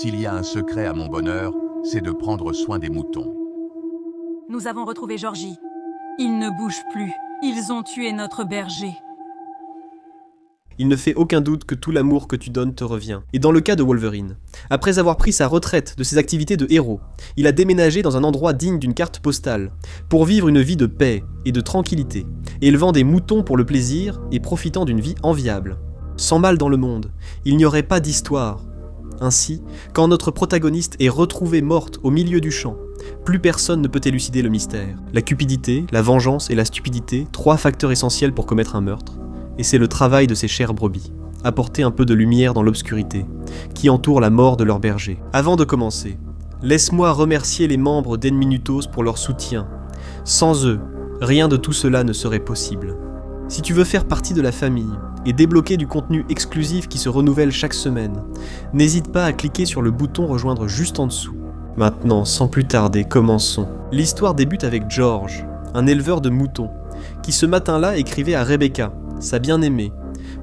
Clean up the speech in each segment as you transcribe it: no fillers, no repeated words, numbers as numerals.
S'il y a un secret à mon bonheur, c'est de prendre soin des moutons. Nous avons retrouvé Georgie. Ils ne bougent plus. Ils ont tué notre berger. Il ne fait aucun doute que tout l'amour que tu donnes te revient. Et dans le cas de Wolverine, après avoir pris sa retraite de ses activités de héros, il a déménagé dans un endroit digne d'une carte postale, pour vivre une vie de paix et de tranquillité, élevant des moutons pour le plaisir et profitant d'une vie enviable. Sans mal dans le monde, il n'y aurait pas d'histoire. Ainsi, quand notre protagoniste est retrouvée morte au milieu du champ, plus personne ne peut élucider le mystère. La cupidité, la vengeance et la stupidité, 3 facteurs essentiels pour commettre un meurtre. Et c'est le travail de ces chères brebis, apporter un peu de lumière dans l'obscurité, qui entoure la mort de leur berger. Avant de commencer, laisse-moi remercier les membres d'Enminutos pour leur soutien. Sans eux, rien de tout cela ne serait possible. Si tu veux faire partie de la famille et débloquer du contenu exclusif qui se renouvelle chaque semaine, n'hésite pas à cliquer sur le bouton rejoindre juste en dessous. Maintenant, sans plus tarder, commençons. L'histoire débute avec George, un éleveur de moutons, qui ce matin-là écrivait à Rebecca, sa bien-aimée,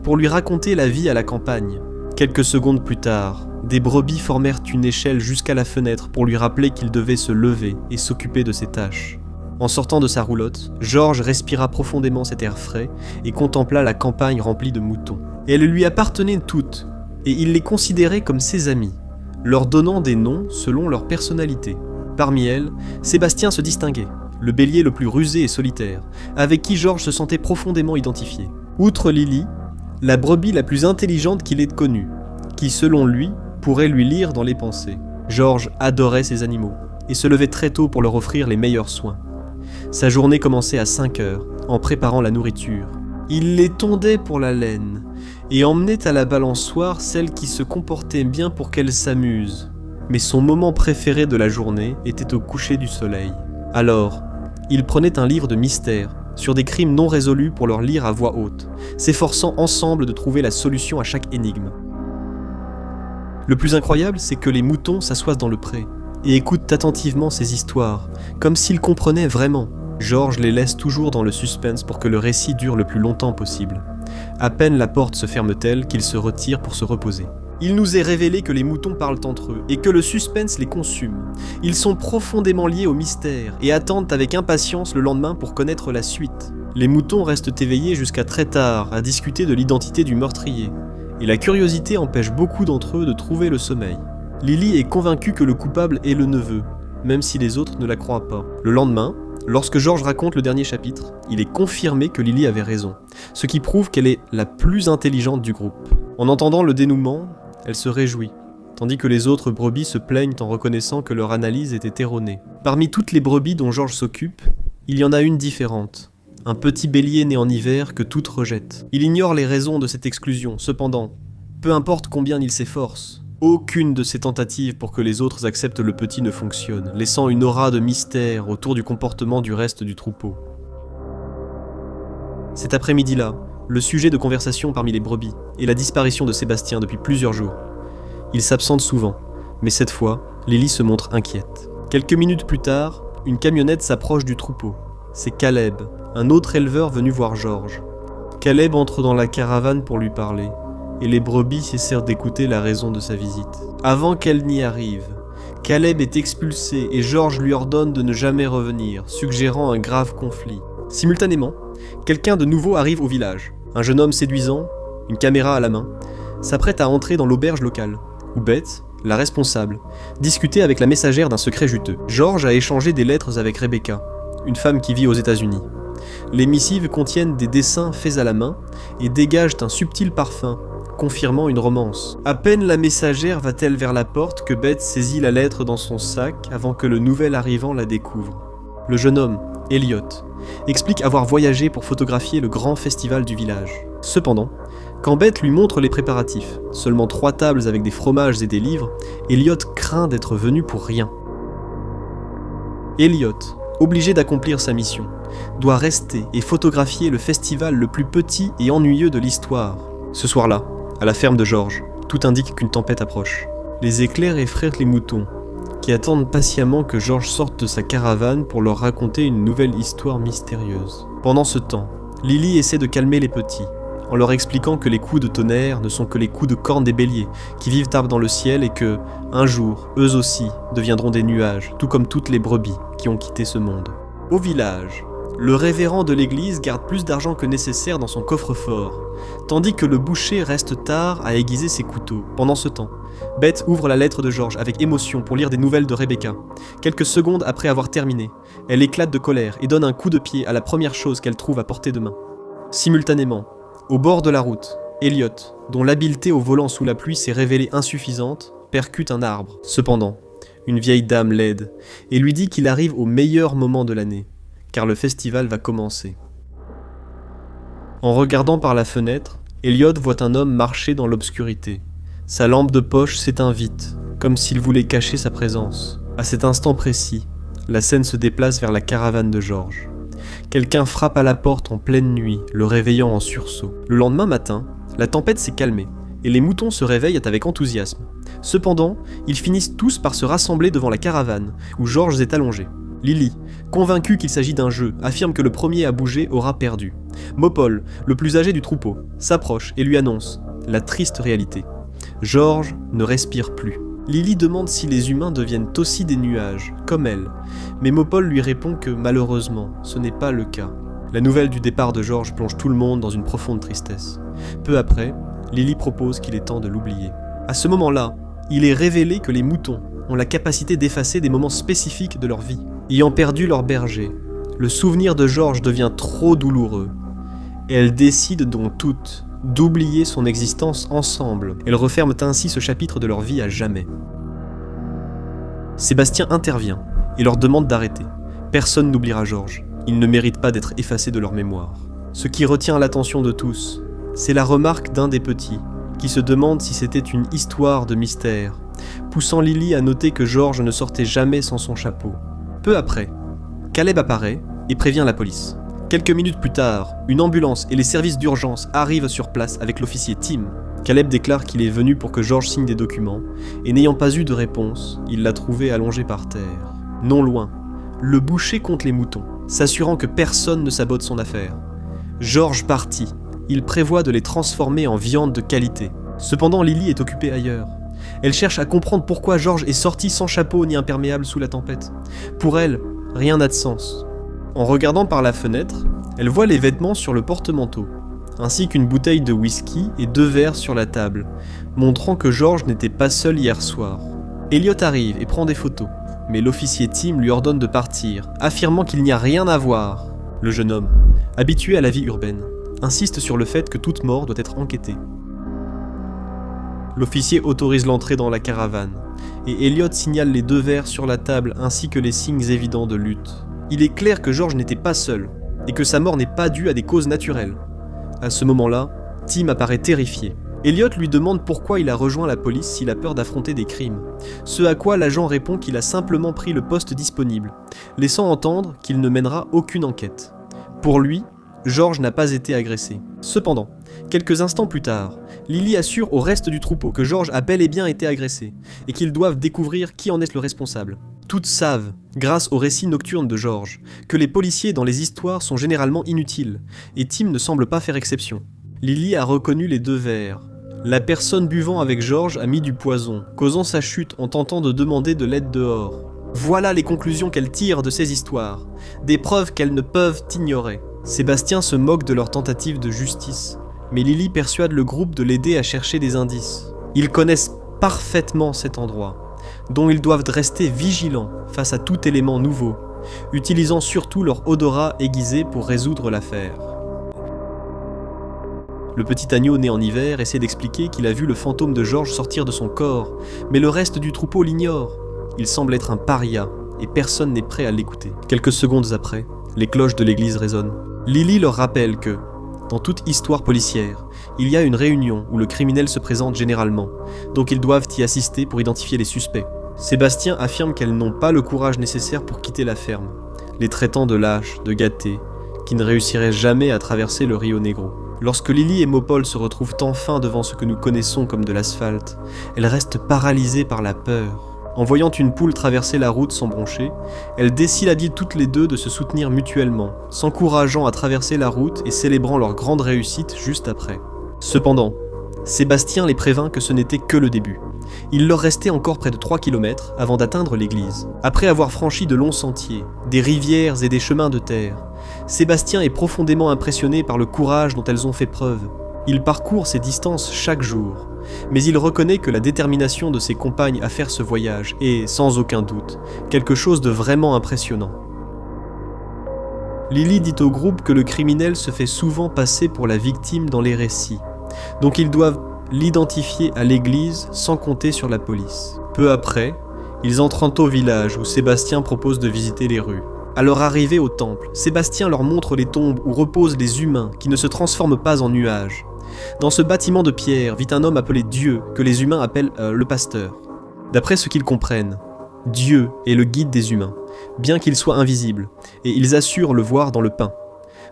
pour lui raconter la vie à la campagne. Quelques secondes plus tard, des brebis formèrent une échelle jusqu'à la fenêtre pour lui rappeler qu'il devait se lever et s'occuper de ses tâches. En sortant de sa roulotte, George respira profondément cet air frais et contempla la campagne remplie de moutons. Elles lui appartenaient toutes, et il les considérait comme ses amis, leur donnant des noms selon leur personnalité. Parmi elles, Sébastien se distinguait, le bélier le plus rusé et solitaire, avec qui George se sentait profondément identifié. Outre Lily, la brebis la plus intelligente qu'il ait connue, qui selon lui, pourrait lui lire dans les pensées. George adorait ces animaux, et se levait très tôt pour leur offrir les meilleurs soins. Sa journée commençait à 5 heures, en préparant la nourriture. Il les tondait pour la laine, et emmenait à la balançoire celle qui se comportait bien pour qu'elle s'amuse. Mais son moment préféré de la journée était au coucher du soleil. Alors, il prenait un livre de mystère, sur des crimes non résolus pour leur lire à voix haute, s'efforçant ensemble de trouver la solution à chaque énigme. Le plus incroyable, c'est que les moutons s'assoient dans le pré, et écoutent attentivement ces histoires, comme s'ils comprenaient vraiment. George les laisse toujours dans le suspense pour que le récit dure le plus longtemps possible. À peine la porte se ferme-t-elle qu'ils se retirent pour se reposer. Il nous est révélé que les moutons parlent entre eux, et que le suspense les consume. Ils sont profondément liés au mystère, et attendent avec impatience le lendemain pour connaître la suite. Les moutons restent éveillés jusqu'à très tard, à discuter de l'identité du meurtrier, et la curiosité empêche beaucoup d'entre eux de trouver le sommeil. Lily est convaincue que le coupable est le neveu, même si les autres ne la croient pas. Le lendemain, lorsque George raconte le dernier chapitre, il est confirmé que Lily avait raison, ce qui prouve qu'elle est la plus intelligente du groupe. En entendant le dénouement, elle se réjouit, tandis que les autres brebis se plaignent en reconnaissant que leur analyse était erronée. Parmi toutes les brebis dont George s'occupe, il y en a une différente. Un petit bélier né en hiver que toutes rejettent. Il ignore les raisons de cette exclusion, cependant, peu importe combien il s'efforce, aucune de ces tentatives pour que les autres acceptent le petit ne fonctionne, laissant une aura de mystère autour du comportement du reste du troupeau. Cet après-midi-là, le sujet de conversation parmi les brebis est la disparition de Sébastien depuis plusieurs jours. Il s'absente souvent, mais cette fois, Lily se montre inquiète. Quelques minutes plus tard, une camionnette s'approche du troupeau. C'est Caleb, un autre éleveur venu voir George. Caleb entre dans la caravane pour lui parler, et les brebis cessèrent d'écouter la raison de sa visite. Avant qu'elle n'y arrive, Caleb est expulsé et George lui ordonne de ne jamais revenir, suggérant un grave conflit. Simultanément, quelqu'un de nouveau arrive au village. Un jeune homme séduisant, une caméra à la main, s'apprête à entrer dans l'auberge locale, où Beth, la responsable, discutait avec la messagère d'un secret juteux. George a échangé des lettres avec Rebecca, une femme qui vit aux États-Unis. Les missives contiennent des dessins faits à la main et dégagent un subtil parfum, confirmant une romance. À peine la messagère va-t-elle vers la porte que Beth saisit la lettre dans son sac avant que le nouvel arrivant la découvre. Le jeune homme, Elliot, explique avoir voyagé pour photographier le grand festival du village. Cependant, quand Beth lui montre les préparatifs, seulement 3 tables avec des fromages et des livres, Elliot craint d'être venu pour rien. Elliot, obligé d'accomplir sa mission, doit rester et photographier le festival le plus petit et ennuyeux de l'histoire. Ce soir-là, à la ferme de George, tout indique qu'une tempête approche. Les éclairs effraient les moutons, qui attendent patiemment que George sorte de sa caravane pour leur raconter une nouvelle histoire mystérieuse. Pendant ce temps, Lily essaie de calmer les petits, en leur expliquant que les coups de tonnerre ne sont que les coups de cornes des béliers qui vivent tard dans le ciel et que, un jour, eux aussi deviendront des nuages, tout comme toutes les brebis qui ont quitté ce monde. Au village, le révérend de l'église garde plus d'argent que nécessaire dans son coffre-fort, tandis que le boucher reste tard à aiguiser ses couteaux. Pendant ce temps, Beth ouvre la lettre de George avec émotion pour lire des nouvelles de Rebecca. Quelques secondes après avoir terminé, elle éclate de colère et donne un coup de pied à la première chose qu'elle trouve à portée de main. Simultanément, au bord de la route, Elliot, dont l'habileté au volant sous la pluie s'est révélée insuffisante, percute un arbre. Cependant, une vieille dame l'aide et lui dit qu'il arrive au meilleur moment de l'année, car le festival va commencer. En regardant par la fenêtre, Elliot voit un homme marcher dans l'obscurité. Sa lampe de poche s'éteint vite, comme s'il voulait cacher sa présence. À cet instant précis, la scène se déplace vers la caravane de George. Quelqu'un frappe à la porte en pleine nuit, le réveillant en sursaut. Le lendemain matin, la tempête s'est calmée, et les moutons se réveillent avec enthousiasme. Cependant, ils finissent tous par se rassembler devant la caravane, où George est allongé. Lily, convaincu qu'il s'agit d'un jeu, affirme que le premier à bouger aura perdu. Mopol, le plus âgé du troupeau, s'approche et lui annonce la triste réalité. George ne respire plus. Lily demande si les humains deviennent aussi des nuages, comme elle, mais Mopol lui répond que malheureusement, ce n'est pas le cas. La nouvelle du départ de George plonge tout le monde dans une profonde tristesse. Peu après, Lily propose qu'il est temps de l'oublier. À ce moment-là, il est révélé que les moutons ont la capacité d'effacer des moments spécifiques de leur vie. Ayant perdu leur berger, le souvenir de George devient trop douloureux. Et elles décident donc toutes d'oublier son existence ensemble. Elles referment ainsi ce chapitre de leur vie à jamais. Sébastien intervient et leur demande d'arrêter. Personne n'oubliera George. Il ne mérite pas d'être effacé de leur mémoire. Ce qui retient l'attention de tous, c'est la remarque d'un des petits, qui se demande si c'était une histoire de mystère, poussant Lily à noter que George ne sortait jamais sans son chapeau. Peu après, Caleb apparaît et prévient la police. Quelques minutes plus tard, une ambulance et les services d'urgence arrivent sur place avec l'officier Tim. Caleb déclare qu'il est venu pour que George signe des documents, et n'ayant pas eu de réponse, il l'a trouvé allongé par terre. Non loin, le boucher compte les moutons, s'assurant que personne ne sabote son affaire. George partit, il prévoit de les transformer en viande de qualité. Cependant, Lily est occupée ailleurs. Elle cherche à comprendre pourquoi George est sorti sans chapeau ni imperméable sous la tempête. Pour elle, rien n'a de sens. En regardant par la fenêtre, elle voit les vêtements sur le porte-manteau, ainsi qu'une bouteille de whisky et 2 verres sur la table, montrant que George n'était pas seul hier soir. Elliot arrive et prend des photos, mais l'officier Tim lui ordonne de partir, affirmant qu'il n'y a rien à voir. Le jeune homme, habitué à la vie urbaine, insiste sur le fait que toute mort doit être enquêtée. L'officier autorise l'entrée dans la caravane, et Elliot signale les 2 verres sur la table ainsi que les signes évidents de lutte. Il est clair que George n'était pas seul, et que sa mort n'est pas due à des causes naturelles. À ce moment-là, Tim apparaît terrifié. Elliot lui demande pourquoi il a rejoint la police s'il a peur d'affronter des crimes, ce à quoi l'agent répond qu'il a simplement pris le poste disponible, laissant entendre qu'il ne mènera aucune enquête. Pour lui, George n'a pas été agressé. Cependant, quelques instants plus tard, Lily assure au reste du troupeau que George a bel et bien été agressé, et qu'ils doivent découvrir qui en est le responsable. Toutes savent, grâce au récit nocturne de George, que les policiers dans les histoires sont généralement inutiles, et Tim ne semble pas faire exception. Lily a reconnu les 2 verres. La personne buvant avec George a mis du poison, causant sa chute en tentant de demander de l'aide dehors. Voilà les conclusions qu'elle tire de ces histoires, des preuves qu'elles ne peuvent ignorer. Sébastien se moque de leur tentative de justice, mais Lily persuade le groupe de l'aider à chercher des indices. Ils connaissent parfaitement cet endroit, dont ils doivent rester vigilants face à tout élément nouveau, utilisant surtout leur odorat aiguisé pour résoudre l'affaire. Le petit agneau né en hiver essaie d'expliquer qu'il a vu le fantôme de George sortir de son corps, mais le reste du troupeau l'ignore. Il semble être un paria, et personne n'est prêt à l'écouter. Quelques secondes après, les cloches de l'église résonnent. Lily leur rappelle que, dans toute histoire policière, il y a une réunion où le criminel se présente généralement, donc ils doivent y assister pour identifier les suspects. Sébastien affirme qu'elles n'ont pas le courage nécessaire pour quitter la ferme, les traitant de lâches, de gâtés, qui ne réussiraient jamais à traverser le Rio Negro. Lorsque Lily et Mopol se retrouvent enfin devant ce que nous connaissons comme de l'asphalte, elles restent paralysées par la peur. En voyant une poule traverser la route sans broncher, elles décident toutes les deux de se soutenir mutuellement, s'encourageant à traverser la route et célébrant leur grande réussite juste après. Cependant, Sébastien les prévint que ce n'était que le début. Il leur restait encore près de 3 km avant d'atteindre l'église. Après avoir franchi de longs sentiers, des rivières et des chemins de terre, Sébastien est profondément impressionné par le courage dont elles ont fait preuve. Il parcourt ces distances chaque jour, mais il reconnaît que la détermination de ses compagnes à faire ce voyage est, sans aucun doute, quelque chose de vraiment impressionnant. Lily dit au groupe que le criminel se fait souvent passer pour la victime dans les récits, donc ils doivent l'identifier à l'église sans compter sur la police. Peu après, ils entrent au village où Sébastien propose de visiter les rues. À leur arrivée au temple, Sébastien leur montre les tombes où reposent les humains qui ne se transforment pas en nuages. Dans ce bâtiment de pierre vit un homme appelé Dieu, que les humains appellent le pasteur. D'après ce qu'ils comprennent, Dieu est le guide des humains, bien qu'il soit invisible, et ils assurent le voir dans le pain.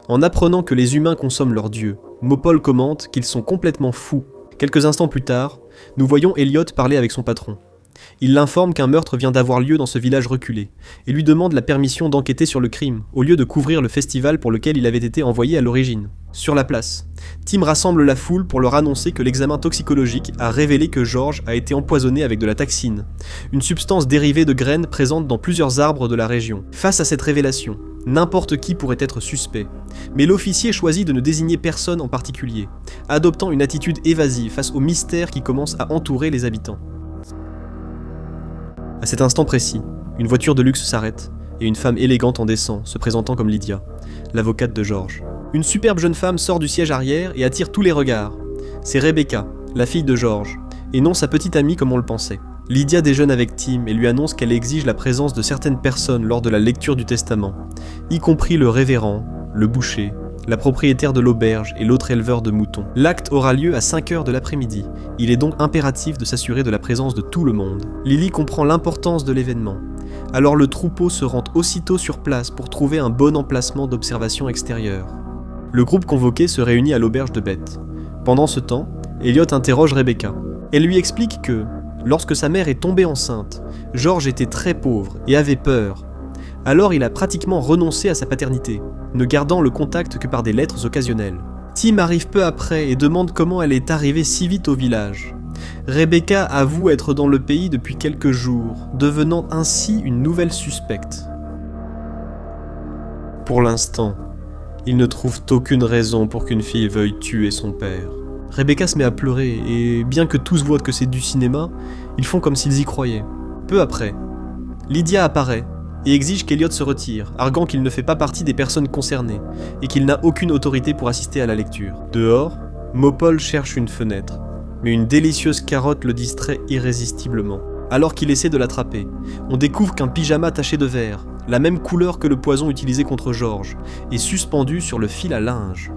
En apprenant que les humains consomment leur Dieu, Mopol commente qu'ils sont complètement fous. Quelques instants plus tard, nous voyons Elliot parler avec son patron. Il l'informe qu'un meurtre vient d'avoir lieu dans ce village reculé, et lui demande la permission d'enquêter sur le crime, au lieu de couvrir le festival pour lequel il avait été envoyé à l'origine. Sur la place, Tim rassemble la foule pour leur annoncer que l'examen toxicologique a révélé que George a été empoisonné avec de la taxine, une substance dérivée de graines présente dans plusieurs arbres de la région. Face à cette révélation, n'importe qui pourrait être suspect, mais l'officier choisit de ne désigner personne en particulier, adoptant une attitude évasive face au mystère qui commence à entourer les habitants. À cet instant précis, une voiture de luxe s'arrête, et une femme élégante en descend, se présentant comme Lydia, l'avocate de George. Une superbe jeune femme sort du siège arrière et attire tous les regards. C'est Rebecca, la fille de George, et non sa petite amie comme on le pensait. Lydia déjeune avec Tim et lui annonce qu'elle exige la présence de certaines personnes lors de la lecture du testament, y compris le révérend, le boucher, la propriétaire de l'auberge et l'autre éleveur de moutons. L'acte aura lieu à 5h de l'après-midi. Il est donc impératif de s'assurer de la présence de tout le monde. Lily comprend l'importance de l'événement. Alors le troupeau se rend aussitôt sur place pour trouver un bon emplacement d'observation extérieure. Le groupe convoqué se réunit à l'auberge de Beth. Pendant ce temps, Elliot interroge Rebecca. Elle lui explique que, lorsque sa mère est tombée enceinte, George était très pauvre et avait peur. Alors il a pratiquement renoncé à sa paternité, ne gardant le contact que par des lettres occasionnelles. Tim arrive peu après et demande comment elle est arrivée si vite au village. Rebecca avoue être dans le pays depuis quelques jours, devenant ainsi une nouvelle suspecte. Pour l'instant, ils ne trouvent aucune raison pour qu'une fille veuille tuer son père. Rebecca se met à pleurer et bien que tous voient que c'est du cinéma, ils font comme s'ils y croyaient. Peu après, Lydia apparaît et exige qu'Elliot se retire, arguant qu'il ne fait pas partie des personnes concernées et qu'il n'a aucune autorité pour assister à la lecture. Dehors, Mopol cherche une fenêtre, mais une délicieuse carotte le distrait irrésistiblement. Alors qu'il essaie de l'attraper, on découvre qu'un pyjama taché de vert, la même couleur que le poison utilisé contre George, est suspendu sur le fil à linge.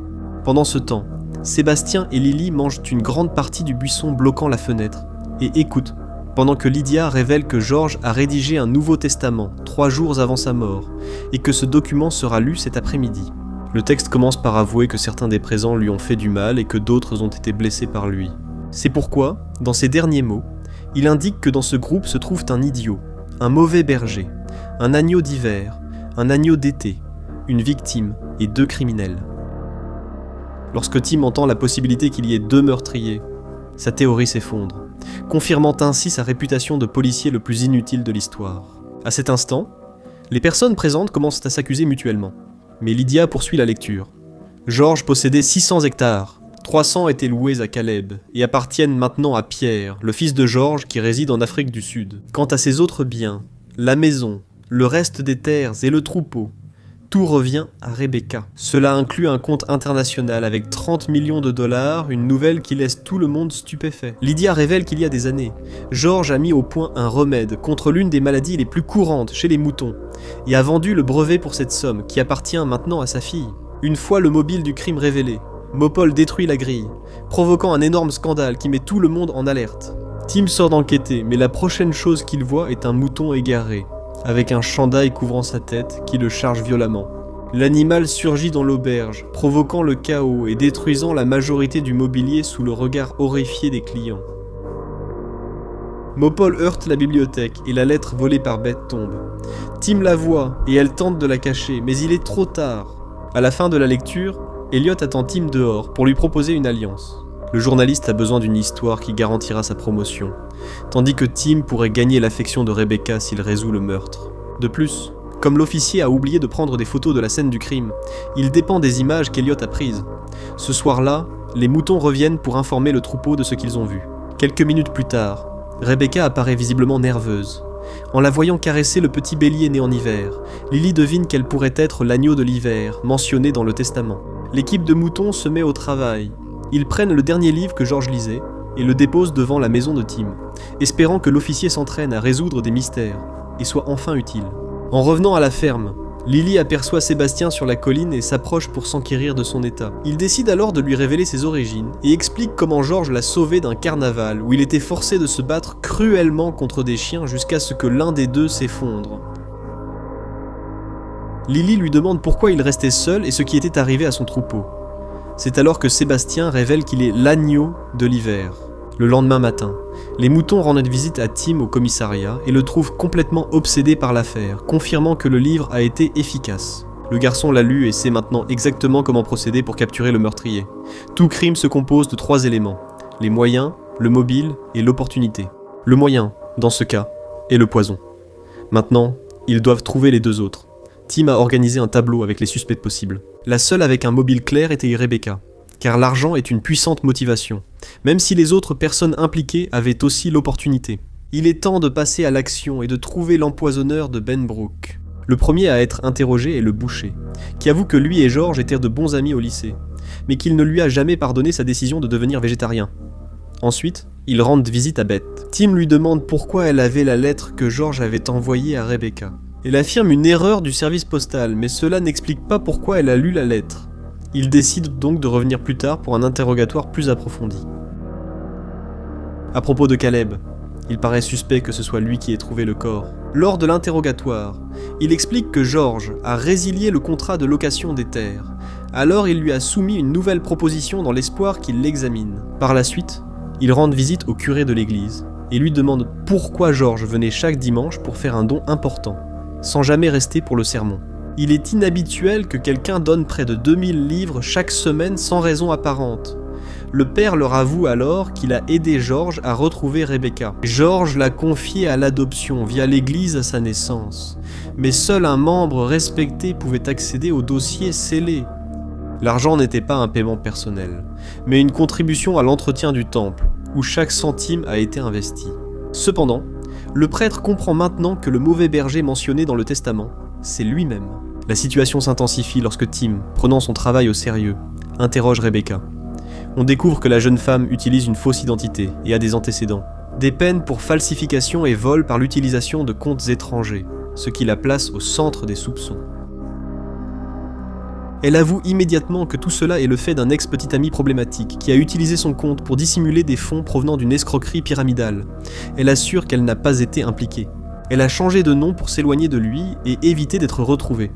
Pendant ce temps, Sébastien et Lily mangent une grande partie du buisson bloquant la fenêtre et écoutent, pendant que Lydia révèle que George a rédigé un Nouveau Testament 3 jours avant sa mort et que ce document sera lu cet après-midi. Le texte commence par avouer que certains des présents lui ont fait du mal et que d'autres ont été blessés par lui. C'est pourquoi, dans ses derniers mots, il indique que dans ce groupe se trouve un idiot, un mauvais berger, un agneau d'hiver, un agneau d'été, une victime et 2 criminels. Lorsque Tim entend la possibilité qu'il y ait 2 meurtriers, sa théorie s'effondre, confirmant ainsi sa réputation de policier le plus inutile de l'histoire. À cet instant, les personnes présentes commencent à s'accuser mutuellement, mais Lydia poursuit la lecture. George possédait 600 hectares, 300 étaient loués à Caleb et appartiennent maintenant à Pierre, le fils de George qui réside en Afrique du Sud. Quant à ses autres biens, la maison, le reste des terres et le troupeau, tout revient à Rebecca. Cela inclut un compte international avec 30 millions de dollars, une nouvelle qui laisse tout le monde stupéfait. Lydia révèle qu'il y a des années, George a mis au point un remède contre l'une des maladies les plus courantes chez les moutons et a vendu le brevet pour cette somme qui appartient maintenant à sa fille. Une fois le mobile du crime révélé, Mopol détruit la grille, provoquant un énorme scandale qui met tout le monde en alerte. Tim sort d'enquêter, mais la prochaine chose qu'il voit est un mouton égaré, avec un chandail couvrant sa tête qui le charge violemment. L'animal surgit dans l'auberge, provoquant le chaos et détruisant la majorité du mobilier sous le regard horrifié des clients. Mopol heurte la bibliothèque et la lettre volée par Beth tombe. Tim la voit et elle tente de la cacher, mais il est trop tard. À la fin de la lecture, Elliot attend Tim dehors pour lui proposer une alliance. Le journaliste a besoin d'une histoire qui garantira sa promotion, tandis que Tim pourrait gagner l'affection de Rebecca s'il résout le meurtre. De plus, comme l'officier a oublié de prendre des photos de la scène du crime, il dépend des images qu'Elliot a prises. Ce soir-là, les moutons reviennent pour informer le troupeau de ce qu'ils ont vu. Quelques minutes plus tard, Rebecca apparaît visiblement nerveuse. En la voyant caresser le petit bélier né en hiver, Lily devine qu'elle pourrait être l'agneau de l'hiver, mentionné dans le testament. L'équipe de moutons se met au travail. Ils prennent le dernier livre que George lisait et le déposent devant la maison de Tim, espérant que l'officier s'entraîne à résoudre des mystères et soit enfin utile. En revenant à la ferme, Lily aperçoit Sébastien sur la colline et s'approche pour s'enquérir de son état. Il décide alors de lui révéler ses origines et explique comment George l'a sauvé d'un carnaval où il était forcé de se battre cruellement contre des chiens jusqu'à ce que l'un des deux s'effondre. Lily lui demande pourquoi il restait seul et ce qui était arrivé à son troupeau. C'est alors que Sébastien révèle qu'il est l'agneau de l'hiver. Le lendemain matin, les moutons rendent visite à Tim au commissariat et le trouvent complètement obsédé par l'affaire, confirmant que le livre a été efficace. Le garçon l'a lu et sait maintenant exactement comment procéder pour capturer le meurtrier. Tout crime se compose de 3 éléments, les moyens, le mobile et l'opportunité. Le moyen, dans ce cas, est le poison. Maintenant, ils doivent trouver les 2 autres. Tim a organisé un tableau avec les suspects possibles. La seule avec un mobile clair était Rebecca, car l'argent est une puissante motivation, même si les autres personnes impliquées avaient aussi l'opportunité. Il est temps de passer à l'action et de trouver l'empoisonneur de Benbrook. Le premier à être interrogé est le boucher, qui avoue que lui et George étaient de bons amis au lycée, mais qu'il ne lui a jamais pardonné sa décision de devenir végétarien. Ensuite, ils rendent visite à Beth. Tim lui demande pourquoi elle avait la lettre que George avait envoyée à Rebecca. Elle affirme une erreur du service postal, mais cela n'explique pas pourquoi elle a lu la lettre. Il décide donc de revenir plus tard pour un interrogatoire plus approfondi. À propos de Caleb, il paraît suspect que ce soit lui qui ait trouvé le corps. Lors de l'interrogatoire, il explique que George a résilié le contrat de location des terres. Alors il lui a soumis une nouvelle proposition dans l'espoir qu'il l'examine. Par la suite, ils rendent visite au curé de l'église et lui demandent pourquoi George venait chaque dimanche pour faire un don important, sans jamais rester pour le sermon. Il est inhabituel que quelqu'un donne près de 2000 livres chaque semaine sans raison apparente. Le père leur avoue alors qu'il a aidé George à retrouver Rebecca. George l'a confié à l'adoption via l'église à sa naissance, mais seul un membre respecté pouvait accéder au dossier scellé. L'argent n'était pas un paiement personnel, mais une contribution à l'entretien du temple, où chaque centime a été investi. Cependant, le prêtre comprend maintenant que le mauvais berger mentionné dans le testament, c'est lui-même. La situation s'intensifie lorsque Tim, prenant son travail au sérieux, interroge Rebecca. On découvre que la jeune femme utilise une fausse identité et a des antécédents. Des peines pour falsification et vol par l'utilisation de comptes étrangers, ce qui la place au centre des soupçons. Elle avoue immédiatement que tout cela est le fait d'un ex-petit ami problématique qui a utilisé son compte pour dissimuler des fonds provenant d'une escroquerie pyramidale. Elle assure qu'elle n'a pas été impliquée. Elle a changé de nom pour s'éloigner de lui et éviter d'être retrouvée.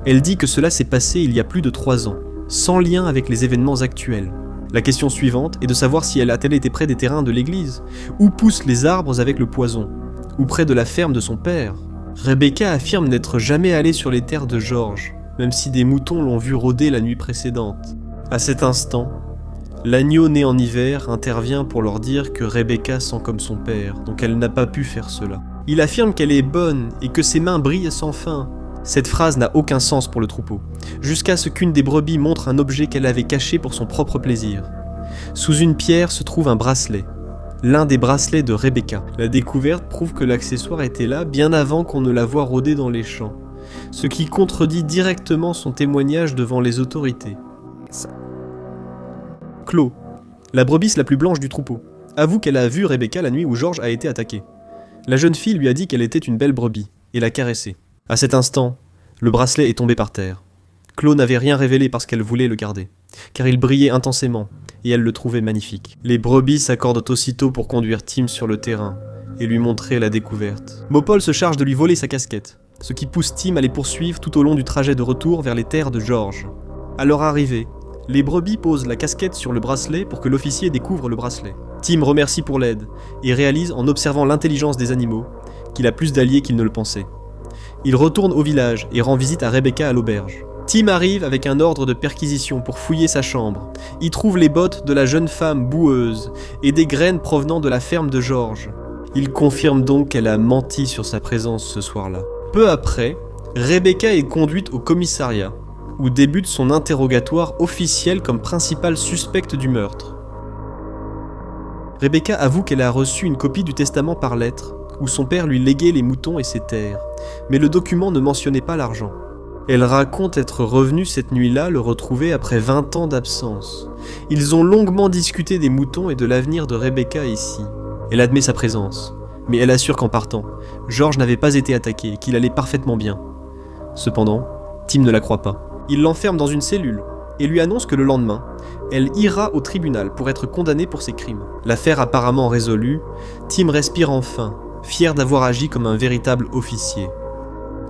Elle dit que cela s'est passé il y a plus de 3 ans, sans lien avec les événements actuels. La question suivante est de savoir si elle a-t-elle été près des terrains de l'église, où poussent les arbres avec le poison, ou près de la ferme de son père. Rebecca affirme n'être jamais allée sur les terres de George, même si des moutons l'ont vu rôder la nuit précédente. À cet instant, l'agneau né en hiver intervient pour leur dire que Rebecca sent comme son père, donc elle n'a pas pu faire cela. Il affirme qu'elle est bonne et que ses mains brillent sans fin. Cette phrase n'a aucun sens pour le troupeau, jusqu'à ce qu'une des brebis montre un objet qu'elle avait caché pour son propre plaisir. Sous une pierre se trouve un bracelet, l'un des bracelets de Rebecca. La découverte prouve que l'accessoire était là bien avant qu'on ne la voie rôder dans les champs, ce qui contredit directement son témoignage devant les autorités. Chloe, la brebis la plus blanche du troupeau, avoue qu'elle a vu Rebecca la nuit où George a été attaqué. La jeune fille lui a dit qu'elle était une belle brebis, et l'a caressée. À cet instant, le bracelet est tombé par terre. Chloe n'avait rien révélé parce qu'elle voulait le garder, car il brillait intensément, et elle le trouvait magnifique. Les brebis s'accordent aussitôt pour conduire Tim sur le terrain, et lui montrer la découverte. Mopol se charge de lui voler sa casquette, ce qui pousse Tim à les poursuivre tout au long du trajet de retour vers les terres de George. À leur arrivée, les brebis posent la casquette sur le bracelet pour que l'officier découvre le bracelet. Tim remercie pour l'aide et réalise en observant l'intelligence des animaux qu'il a plus d'alliés qu'il ne le pensait. Il retourne au village et rend visite à Rebecca à l'auberge. Tim arrive avec un ordre de perquisition pour fouiller sa chambre. Il trouve les bottes de la jeune femme boueuse et des graines provenant de la ferme de George. Il confirme donc qu'elle a menti sur sa présence ce soir-là. Peu après, Rebecca est conduite au commissariat, où débute son interrogatoire officiel comme principale suspecte du meurtre. Rebecca avoue qu'elle a reçu une copie du testament par lettre, où son père lui léguait les moutons et ses terres, mais le document ne mentionnait pas l'argent. Elle raconte être revenue cette nuit-là le retrouver après 20 ans d'absence. Ils ont longuement discuté des moutons et de l'avenir de Rebecca ici. Elle admet sa présence, mais elle assure qu'en partant, George n'avait pas été attaqué et qu'il allait parfaitement bien. Cependant, Tim ne la croit pas. Il l'enferme dans une cellule et lui annonce que le lendemain, elle ira au tribunal pour être condamnée pour ses crimes. L'affaire apparemment résolue, Tim respire enfin, fier d'avoir agi comme un véritable officier.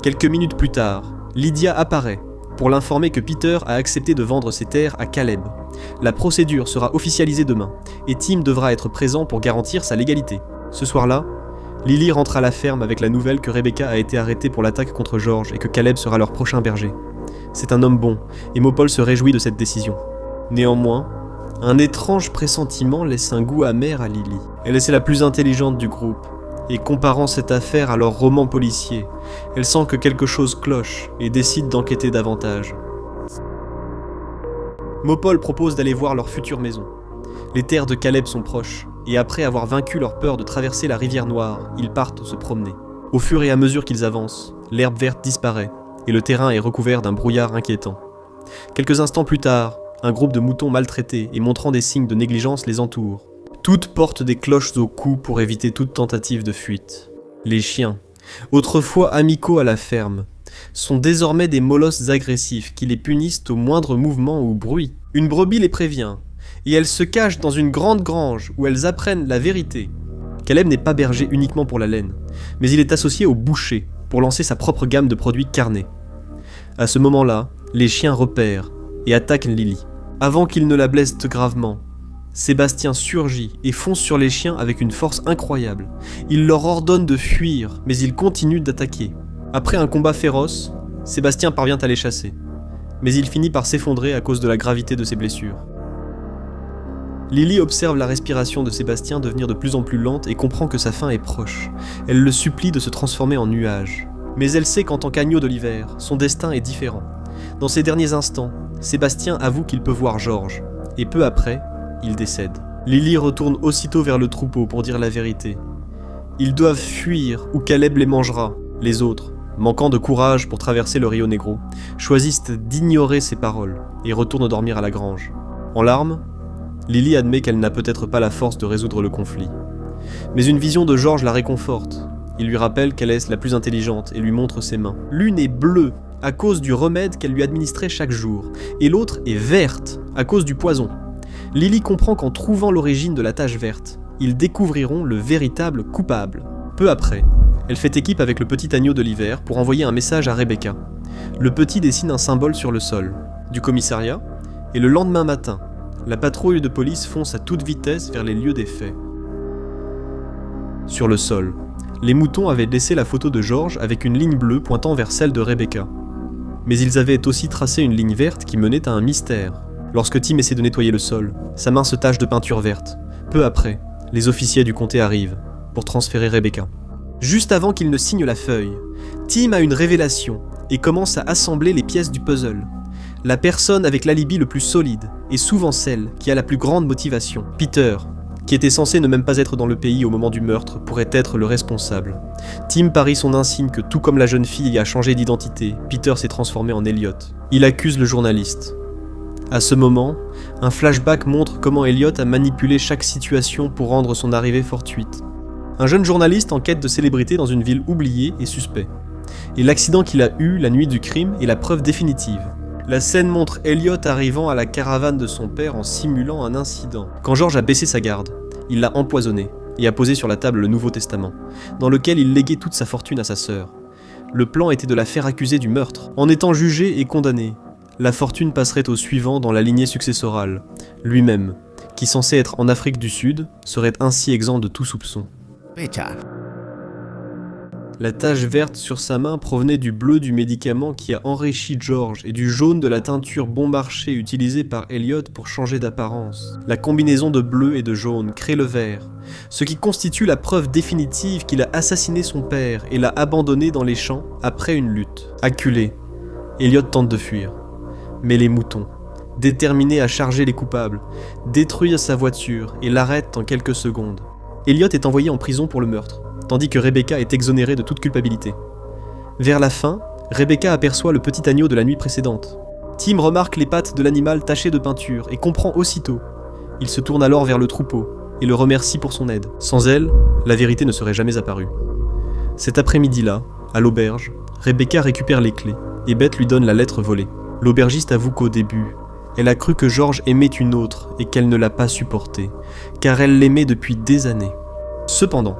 Quelques minutes plus tard, Lydia apparaît pour l'informer que Peter a accepté de vendre ses terres à Caleb. La procédure sera officialisée demain et Tim devra être présent pour garantir sa légalité. Ce soir-là, Lily rentre à la ferme avec la nouvelle que Rebecca a été arrêtée pour l'attaque contre George et que Caleb sera leur prochain berger. C'est un homme bon et Mopol se réjouit de cette décision. Néanmoins, un étrange pressentiment laisse un goût amer à Lily. Elle est la plus intelligente du groupe. Et comparant cette affaire à leur roman policier, elle sent que quelque chose cloche et décide d'enquêter davantage. Mopol propose d'aller voir leur future maison. Les terres de Caleb sont proches, et après avoir vaincu leur peur de traverser la rivière Noire, ils partent se promener. Au fur et à mesure qu'ils avancent, l'herbe verte disparaît, et le terrain est recouvert d'un brouillard inquiétant. Quelques instants plus tard, un groupe de moutons maltraités et montrant des signes de négligence les entoure. Toutes portent des cloches au cou pour éviter toute tentative de fuite. Les chiens, autrefois amicaux à la ferme, sont désormais des molosses agressifs qui les punissent au moindre mouvement ou bruit. Une brebis les prévient, et elles se cachent dans une grande grange où elles apprennent la vérité. Caleb n'est pas berger uniquement pour la laine, mais il est associé au boucher pour lancer sa propre gamme de produits carnés. À ce moment-là, les chiens repèrent et attaquent Lily. Avant qu'ils ne la blessent gravement, Sébastien surgit et fonce sur les chiens avec une force incroyable. Il leur ordonne de fuir, mais ils continuent d'attaquer. Après un combat féroce, Sébastien parvient à les chasser, mais il finit par s'effondrer à cause de la gravité de ses blessures. Lily observe la respiration de Sébastien devenir de plus en plus lente et comprend que sa fin est proche. Elle le supplie de se transformer en nuage. Mais elle sait qu'en tant qu'agneau de l'hiver, son destin est différent. Dans ces derniers instants, Sébastien avoue qu'il peut voir George, et peu après, il décède. Lily retourne aussitôt vers le troupeau pour dire la vérité. Ils doivent fuir ou Caleb les mangera. Les autres, manquant de courage pour traverser le Rio Negro, choisissent d'ignorer ses paroles et retournent dormir à la grange. En larmes, Lily admet qu'elle n'a peut-être pas la force de résoudre le conflit. Mais une vision de George la réconforte. Il lui rappelle qu'elle est la plus intelligente et lui montre ses mains. L'une est bleue à cause du remède qu'elle lui administrait chaque jour, et l'autre est verte à cause du poison. Lily comprend qu'en trouvant l'origine de la tache verte, ils découvriront le véritable coupable. Peu après, elle fait équipe avec le petit agneau de l'hiver pour envoyer un message à Rebecca. Le petit dessine un symbole sur le sol du commissariat, et le lendemain matin, la patrouille de police fonce à toute vitesse vers les lieux des faits. Sur le sol, les moutons avaient laissé la photo de George avec une ligne bleue pointant vers celle de Rebecca. Mais ils avaient aussi tracé une ligne verte qui menait à un mystère. Lorsque Tim essaie de nettoyer le sol, sa main se tache de peinture verte. Peu après, les officiers du comté arrivent pour transférer Rebecca. Juste avant qu'il ne signe la feuille, Tim a une révélation et commence à assembler les pièces du puzzle. La personne avec l'alibi le plus solide est souvent celle qui a la plus grande motivation. Peter, qui était censé ne même pas être dans le pays au moment du meurtre, pourrait être le responsable. Tim parie son insigne que tout comme la jeune fille a changé d'identité, Peter s'est transformé en Elliot. Il accuse le journaliste. À ce moment, un flashback montre comment Elliot a manipulé chaque situation pour rendre son arrivée fortuite. Un jeune journaliste en quête de célébrité dans une ville oubliée est suspect. Et l'accident qu'il a eu la nuit du crime est la preuve définitive. La scène montre Elliot arrivant à la caravane de son père en simulant un incident. Quand George a baissé sa garde, il l'a empoisonné et a posé sur la table le Nouveau Testament, dans lequel il léguait toute sa fortune à sa sœur. Le plan était de la faire accuser du meurtre. En étant jugé et condamné, la fortune passerait au suivant dans la lignée successorale, lui-même, qui censé être en Afrique du Sud, serait ainsi exempt de tout soupçon. La tache verte sur sa main provenait du bleu du médicament qui a enrichi George et du jaune de la teinture bon marché utilisée par Elliot pour changer d'apparence. La combinaison de bleu et de jaune crée le vert, ce qui constitue la preuve définitive qu'il a assassiné son père et l'a abandonné dans les champs après une lutte. Acculé, Elliot tente de fuir. Mais les moutons, déterminés à charger les coupables, détruisent sa voiture et l'arrêtent en quelques secondes. Elliot est envoyé en prison pour le meurtre, tandis que Rebecca est exonérée de toute culpabilité. Vers la fin, Rebecca aperçoit le petit agneau de la nuit précédente. Tim remarque les pattes de l'animal tachées de peinture et comprend aussitôt. Il se tourne alors vers le troupeau et le remercie pour son aide. Sans elle, la vérité ne serait jamais apparue. Cet après-midi-là, à l'auberge, Rebecca récupère les clés et Beth lui donne la lettre volée. L'aubergiste avoue qu'au début, elle a cru que George aimait une autre et qu'elle ne l'a pas supporté, car elle l'aimait depuis des années. Cependant,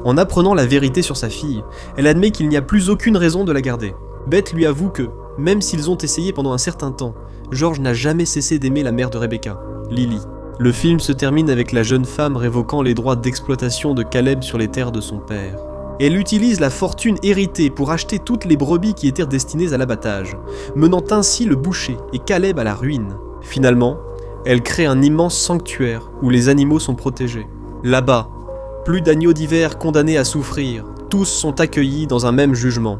en apprenant la vérité sur sa fille, elle admet qu'il n'y a plus aucune raison de la garder. Beth lui avoue que, même s'ils ont essayé pendant un certain temps, George n'a jamais cessé d'aimer la mère de Rebecca, Lily. Le film se termine avec la jeune femme révoquant les droits d'exploitation de Caleb sur les terres de son père. Elle utilise la fortune héritée pour acheter toutes les brebis qui étaient destinées à l'abattage, menant ainsi le boucher et Caleb à la ruine. Finalement, elle crée un immense sanctuaire où les animaux sont protégés. Là-bas, plus d'agneaux d'hiver condamnés à souffrir, tous sont accueillis dans un même jugement,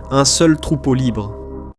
un seul troupeau libre,